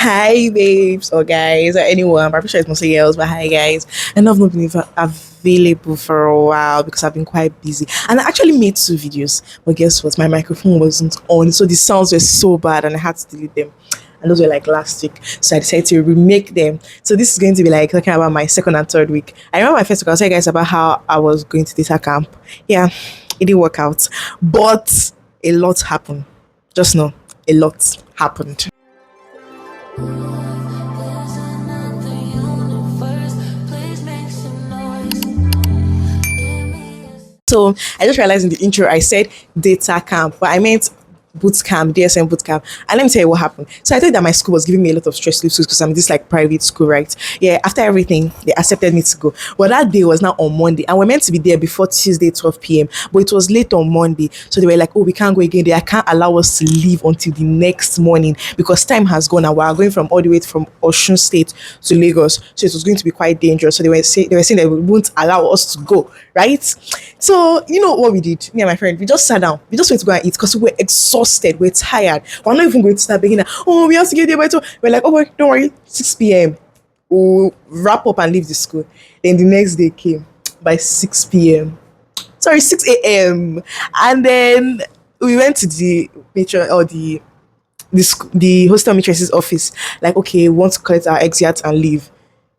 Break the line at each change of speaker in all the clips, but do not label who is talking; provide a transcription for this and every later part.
Hi, babes, or guys, or anyone. I'm pretty sure it's mostly girls, but hi, guys. And I've not been available for a while because I've been quite busy. And I actually made two videos, but guess what? My microphone wasn't on, so the sounds were so bad, and I had to delete them. And those were like last week, so I decided to remake them. So this is going to be like talking about my second and third week. I remember my first week. I'll tell you guys about how I was going to data camp. Yeah, it didn't work out, but a lot happened. Just know, a lot happened. So I just realized in the intro I said data camp, but I meant boot camp, DSM boot camp. And let me tell you what happened. So I thought that my school was giving me a lot of stress because I'm this like private school, right? Yeah, after everything, they accepted me to go. But that day was now on Monday, and we're meant to be there before Tuesday, 12 p.m. But it was late on Monday. So they were like, oh, we can't go again. They can't allow us to leave until the next morning because time has gone and we're going from all the way from Osun State to Lagos. So it was going to be quite dangerous. So they were saying they won't allow us to go, right? So you know what we did? Me and my friend, we just sat down. We just went to go and eat because we were exhausted. We're tired. We're not even going to start beginning. Oh, we have to get there by 12. We're like, oh boy, don't worry, 6 p.m. We'll wrap up and leave the school. Then the next day came by 6 p.m. Sorry, 6 a.m. And then we went to the matron or the hostel matress's office. Like, okay, we want to collect our exit and leave.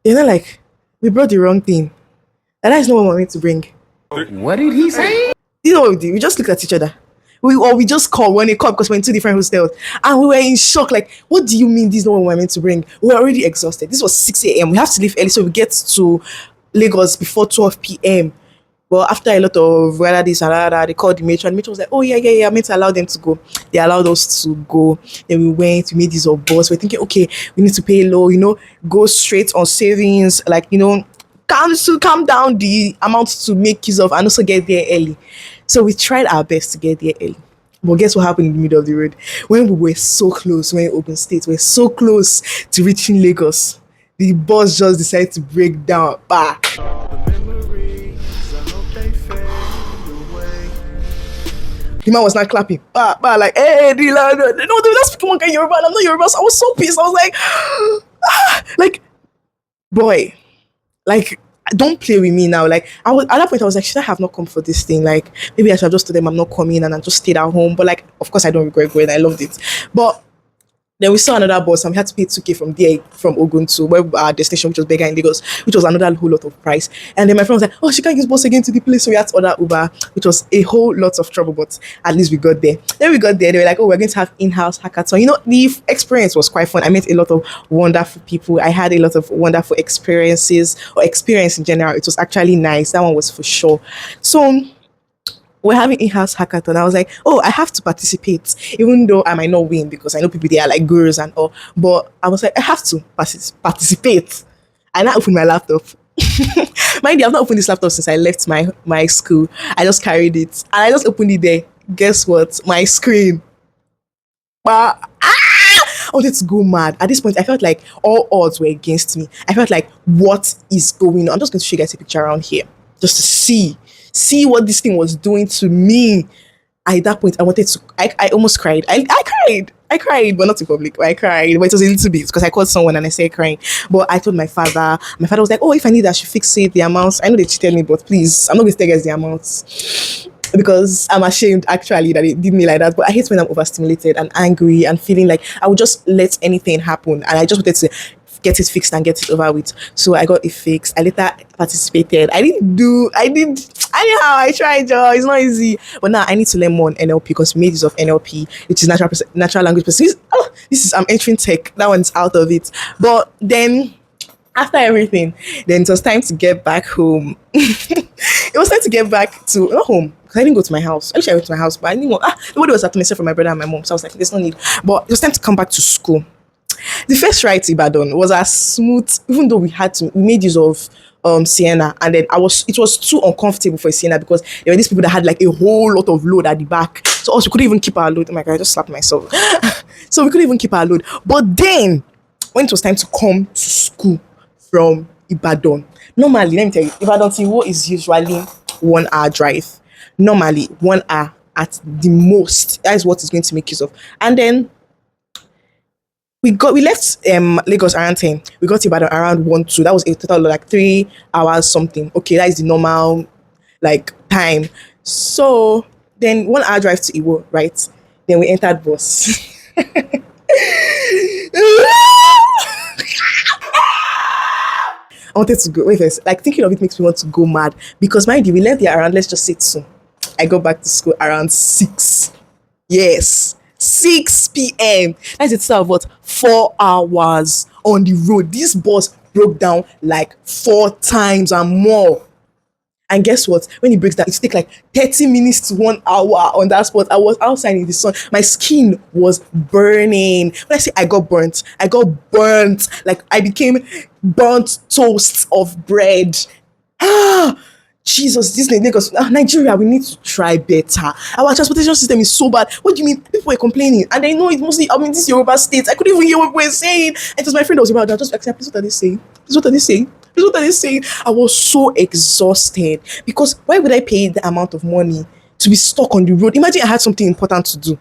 They're not like, we brought the wrong thing. And that is not what we wanted to bring.
What did he say?
You know what we did? We just looked at each other. We just called when they called because we're in two different hostels. And we were in shock. Like, what do you mean this is not what we're meant to bring? We're already exhausted. This was 6 a.m. We have to leave early so we get to Lagos before 12 p.m. Well, after a lot of whether this and that, they called the matron. The matron was like, oh, yeah, I'm meant to allow them to go. They allowed us to go. Then we went, we made this of bus. We're thinking, okay, we need to pay low, go straight on savings, like, calm down the amount to make use of and also get there early. So we tried our best to get there early. But guess what happened in the middle of the road? When we were so close, when Open State, we were so close to reaching Lagos, the bus just decided to break down. Bah. The man was not clapping. Like, hey, no, they were not speaking one kind of Yoruba, and I'm not Yoruba, so I was so pissed. I was like, like, boy, like, don't play with me now. Like, I was at that point, I was like, should I have not come for this thing? Like, maybe I should have just told them I'm not coming and I just stayed at home. But like, of course, I don't regret going. I loved it. But then we saw another bus and we had to pay 2K from there, from Ogun to where our destination, which was Bega in Lagos, which was another whole lot of price. And then my friend was like, oh, she can't use bus again to the place. So we had to order Uber, which was a whole lot of trouble, but at least we got there. Then we got there, they were like, oh, we're going to have in-house hackathon. The experience was quite fun. I met a lot of wonderful people. I had a lot of wonderful experiences or experience in general. It was actually nice. That one was for sure. So we're having in-house hackathon. I was like, oh, I have to participate, even though I might not win because I know people, they are like gurus and all. But I was like, I have to participate. And I opened my laptop. Mind you, I've not opened this laptop since I left my school. I just carried it and I just opened it there. Guess what? My screen. I wanted to go mad. At this point, I felt like all odds were against me. I felt like, what is going on? I'm just going to show you guys a picture around here just to see what this thing was doing to me. At that point, I almost cried. I cried, but not in public. I cried, but it was a little bit because I called someone and I started crying. But I told my father. My father was like, oh, if I need that, I should fix it, the amounts. I know they cheated me, but please, I'm not going to tell you guys the amounts because I'm ashamed actually that it did me like that. But I hate when I'm overstimulated and angry and feeling like I would just let anything happen. And I just wanted to get it fixed and get it over with. So I got it fixed. I later participated. Anyhow, I tried, Joe. It's not easy. But now I need to learn more on NLP because we made use of NLP, which is natural language processing. I'm entering tech. That one's out of it. But then after everything, then it was time to get back home. It was time to get back to not home because I didn't go to my house. Actually, I went to my house, but I didn't go. Nobody was at me except for my brother and my mom. So I was like, there's no need. But it was time to come back to school. The first ride to Ibadan was as smooth, even though we made use of Sienna, and then it was too uncomfortable for Sienna because there were these people that had like a whole lot of load at the back. So also we couldn't even keep our load. Oh my god, I just slapped myself. So we couldn't even keep our load. But then when it was time to come to school from Ibadan, normally, let me tell you, Ibadan to Iwo is usually 1 hour drive. Normally 1 hour at the most. That is what is going to make use of. And then We left Lagos around 10. We got to Ibadan around 1 2. That was a total of like 3 hours something. Okay, that is the normal like time. So then 1 hour drive to Iwo, right? Then we entered bus. I wanted to go. Wait first. Like thinking of it makes me want to go mad. Because mind you, we left there around, let's just say 2. I got back to school around 6. Yes. 6 p.m. That's itself what 4 hours on the road. This bus broke down like 4 times and more. And guess what? When it breaks down, it take like 30 minutes to 1 hour on that spot. I was outside in the sun. My skin was burning. When I say I got burnt. Like I became burnt toast of bread. Ah, Jesus, this Lagos, Nigeria, we need to try better. Our transportation system is so bad. What do you mean? People were complaining, and I know it mostly. I mean, this Yoruba states. I couldn't even hear what we were saying. It was my friend that was about that. Just accept. What are they saying? What are they saying? What are they saying? I was so exhausted because why would I pay the amount of money to be stuck on the road? Imagine I had something important to do.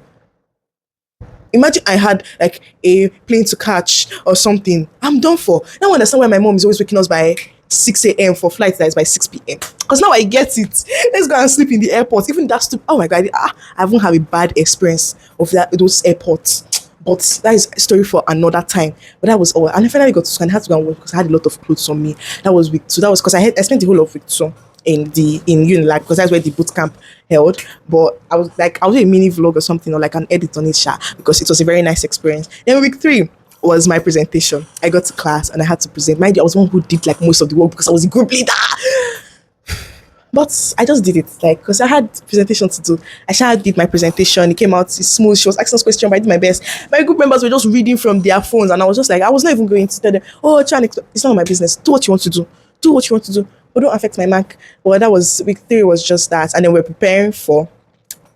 Imagine I had like a plane to catch or something. I'm done for. Now I understand why my mom is always waking us by 6 a.m. for flights that is by 6 p.m. Because now I get it. Let's go and sleep in the airport. Even that's too. Oh my God. I haven't had a bad experience of those airports. But that is a story for another time. But that was all. And I finally got to school and I had to go and work because I had a lot of clothes on me. That was week 2. That was because I spent the whole of week 2 in Unilag because that's where the boot camp held. But I was doing a mini vlog or something or like an edit on it because it was a very nice experience. Then week 3 was my presentation. I got to class and I had to present. Mind you, I was one who did like most of the work because I was a group leader. But I just did it, like, because I had presentation to do. Did my presentation. It came out smooth. She was asking us questions, but I did my best. My group members were just reading from their phones, and I was just like, I was not even going to tell them, oh, try and it's not my business. Do what you want to do. Do what you want to do. But don't affect my mark. Well, that was week 3 was just that. And then we're preparing for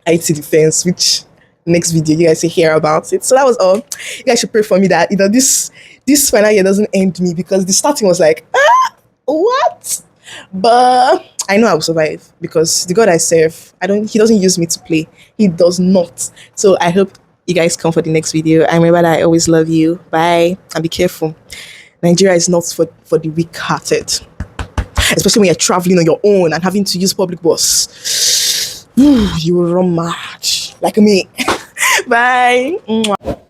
IT defense, which next video you guys will hear about it. So that was all. You guys should pray for me that, this final year doesn't end me because the starting was like, what? But I know I will survive because the God I serve, he doesn't use me to play. He does not. So I hope you guys come for the next video. And remember that I always love you. Bye. And be careful. Nigeria is not for the weak-hearted. Especially when you're traveling on your own and having to use public bus. You will run mad. Like me. Bye. Mwah.